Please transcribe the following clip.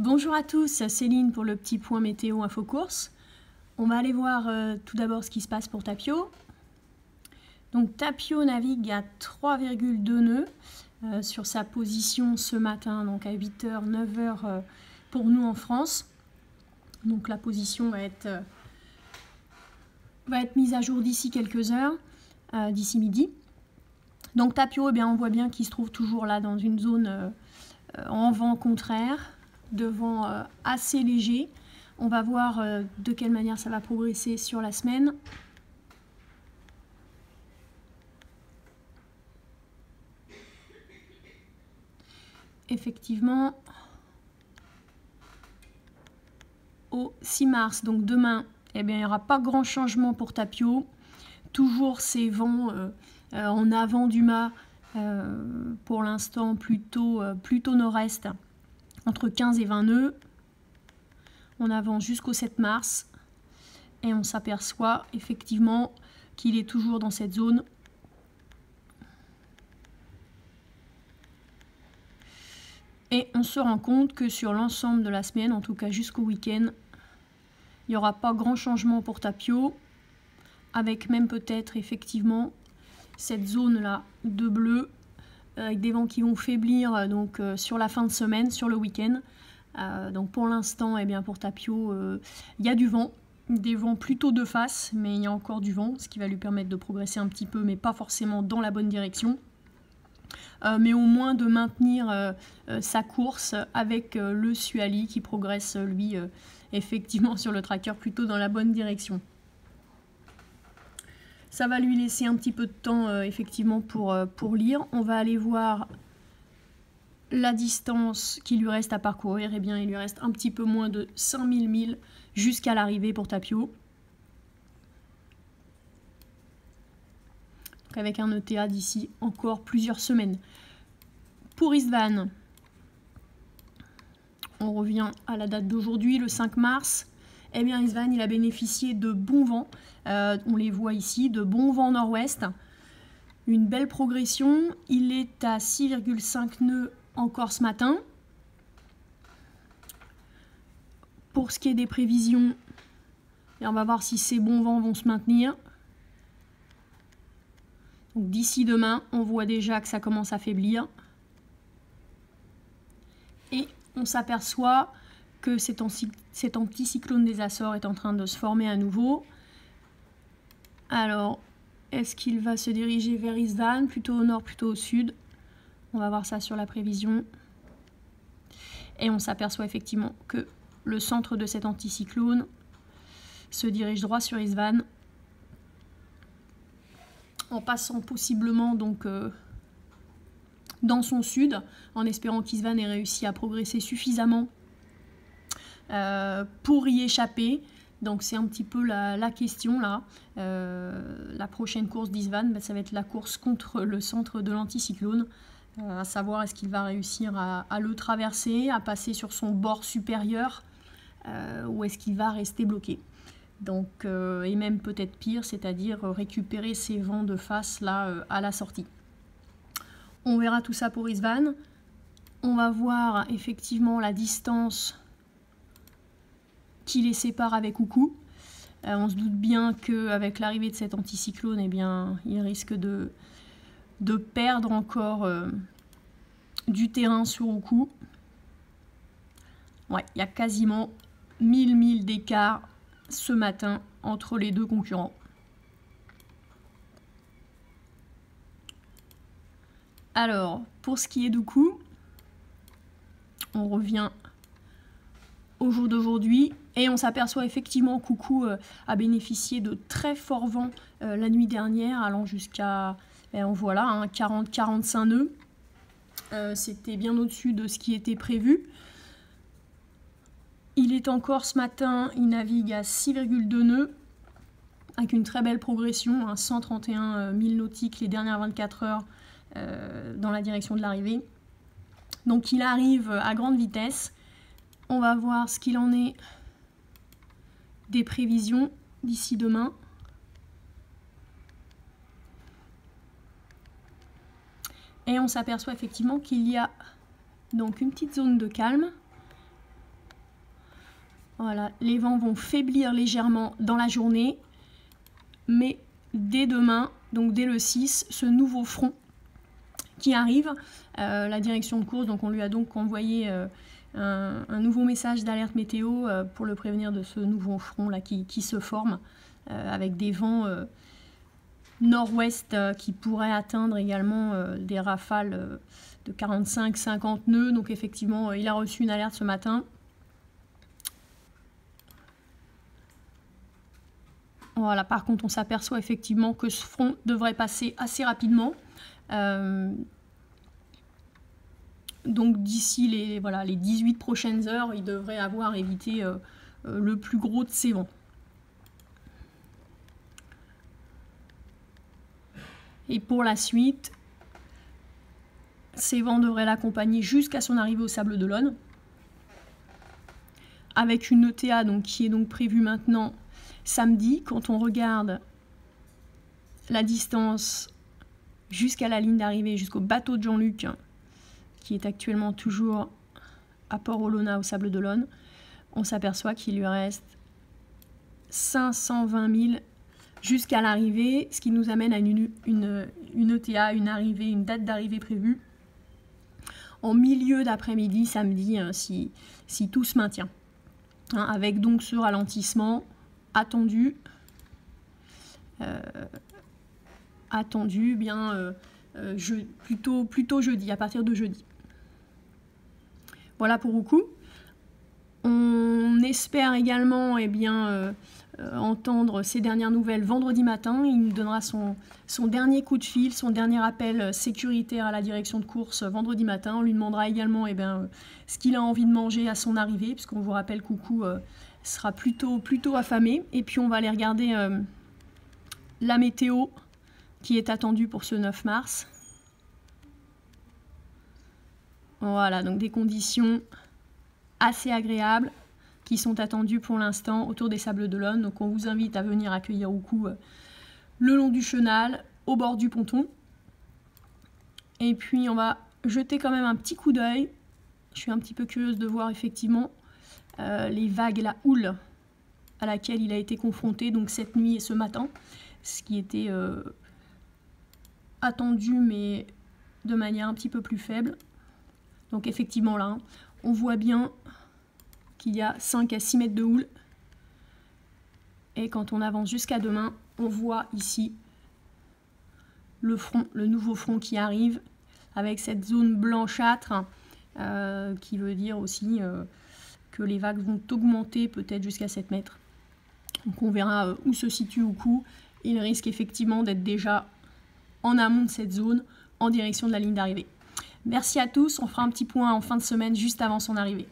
Bonjour à tous, Céline pour le petit point météo info course. On va aller voir tout d'abord ce qui se passe pour Tapio. Donc Tapio navigue à 3,2 nœuds sur sa position ce matin, donc à 8h, 9h pour nous en France. Donc la position va être mise à jour d'ici quelques heures, d'ici midi. Donc Tapio, eh bien, on voit bien qu'il se trouve toujours là dans une zone en vent contraire, de vent assez léger. On va voir de quelle manière ça va progresser sur la semaine. Effectivement, au 6 mars, donc demain, eh bien, il n'y aura pas grand changement pour Tapio. Toujours ces vents en avant du mât, pour l'instant plutôt nord-est, entre 15 et 20 nœuds. On avance jusqu'au 7 mars et on s'aperçoit effectivement qu'il est toujours dans cette zone. Et on se rend compte que sur l'ensemble de la semaine, en tout cas jusqu'au week-end, il n'y aura pas grand changement pour Tapio, avec même peut-être effectivement cette zone-là de bleu, avec des vents qui vont faiblir donc, sur la fin de semaine, sur le week-end. Donc pour l'instant, eh bien, pour Tapio, il y a du vent, des vents plutôt de face, mais il y a encore du vent, ce qui va lui permettre de progresser un petit peu, mais pas forcément dans la bonne direction. Mais au moins de maintenir sa course avec le Suali qui progresse lui effectivement sur le tracker plutôt dans la bonne direction. Ça va lui laisser un petit peu de temps effectivement pour lire. On va aller voir la distance qui lui reste à parcourir. Eh bien, il lui reste un petit peu moins de 5000 milles jusqu'à l'arrivée pour Tapio. Donc avec un ETA d'ici encore plusieurs semaines. Pour Istvan, on revient à la date d'aujourd'hui, le 5 mars. Eh bien, Istvan, il a bénéficié de bons vents. On les voit ici, de bons vents nord-ouest. Une belle progression. Il est à 6,5 nœuds encore ce matin. Pour ce qui est des prévisions, on va voir si ces bons vents vont se maintenir. Donc d'ici demain, on voit déjà que ça commence à faiblir. Et on s'aperçoit que cet anticyclone des Açores est en train de se former à nouveau. Alors, est-ce qu'il va se diriger vers Istvan, plutôt au nord, plutôt au sud? On va voir ça sur la prévision. Et on s'aperçoit effectivement que le centre de cet anticyclone se dirige droit sur Istvan, en passant possiblement donc dans son sud, en espérant qu'Istvan ait réussi à progresser suffisamment pour y échapper. Donc c'est un petit peu la question là. La prochaine course d'Istvan, ça va être la course contre le centre de l'anticyclone, à savoir est-ce qu'il va réussir à le traverser, à passer sur son bord supérieur, ou est-ce qu'il va rester bloqué. Donc, et même peut-être pire, c'est-à-dire récupérer ses vents de face là à la sortie. On verra tout ça pour Istvan. On va voir effectivement la distance qui les sépare avec Coucou. On se doute bien qu'avec l'arrivée de cet anticyclone, eh bien, il risque de perdre encore du terrain sur Coucou. Ouais, il y a quasiment 1000 milles d'écart ce matin entre les deux concurrents. Alors, pour ce qui est d'Oukou, on revient au jour d'aujourd'hui et on s'aperçoit effectivement que Coucou a bénéficié de très forts vents la nuit dernière, allant jusqu'à, voilà, hein, 40-45 nœuds. C'était bien au-dessus de ce qui était prévu. Il est encore ce matin, il navigue à 6,2 nœuds, avec une très belle progression, hein, 131 milles nautiques les dernières 24 heures dans la direction de l'arrivée. Donc il arrive à grande vitesse. On va voir ce qu'il en est des prévisions d'ici demain. Et on s'aperçoit effectivement qu'il y a donc une petite zone de calme Voilà, les vents vont faiblir légèrement dans la journée, mais dès demain, donc dès le 6, ce nouveau front qui arrive, la direction de course, donc on lui a donc envoyé un nouveau message d'alerte météo pour le prévenir de ce nouveau front là qui se forme, avec des vents nord-ouest qui pourraient atteindre également des rafales de 45-50 nœuds. Donc effectivement, il a reçu une alerte ce matin. Voilà, par contre, on s'aperçoit effectivement que ce front devrait passer assez rapidement. Donc d'ici les 18 prochaines heures, il devrait avoir évité le plus gros de ces vents. Et pour la suite, ces vents devraient l'accompagner jusqu'à son arrivée au Sables d'Olonne, avec une ETA donc, qui est donc prévue maintenant samedi. Quand on regarde la distance jusqu'à la ligne d'arrivée, jusqu'au bateau de Jean-Luc, qui est actuellement toujours à Port-Olona au Sables d'Olonne, on s'aperçoit qu'il lui reste 520 000 jusqu'à l'arrivée, ce qui nous amène à une ETA, une date d'arrivée prévue en milieu d'après-midi, samedi, si tout se maintient. Avec donc ce ralentissement attendu plutôt jeudi, à partir de jeudi. Voilà pour Roucou. On espère également entendre ces dernières nouvelles vendredi matin. Il nous donnera son dernier coup de fil, son dernier appel sécuritaire à la direction de course vendredi matin. On lui demandera également ce qu'il a envie de manger à son arrivée, puisqu'on vous rappelle qu'Oucou sera plutôt affamé. Et puis on va aller regarder la météo qui est attendue pour ce 9 mars. Voilà, donc des conditions assez agréables qui sont attendues pour l'instant autour des Sables d'Olonne. Donc on vous invite à venir accueillir Roucou le long du chenal, au bord du ponton. Et puis on va jeter quand même un petit coup d'œil. Je suis un petit peu curieuse de voir effectivement les vagues, la houle à laquelle il a été confronté donc cette nuit et ce matin. Ce qui était attendu mais de manière un petit peu plus faible. Donc effectivement là, on voit bien qu'il y a 5 à 6 mètres de houle. Et quand on avance jusqu'à demain, on voit ici le nouveau front qui arrive, avec cette zone blanchâtre, qui veut dire aussi que les vagues vont augmenter peut-être jusqu'à 7 mètres. Donc on verra où se situe Roucou. Il risque effectivement d'être déjà en amont de cette zone, en direction de la ligne d'arrivée. Merci à tous, on fera un petit point en fin de semaine juste avant son arrivée.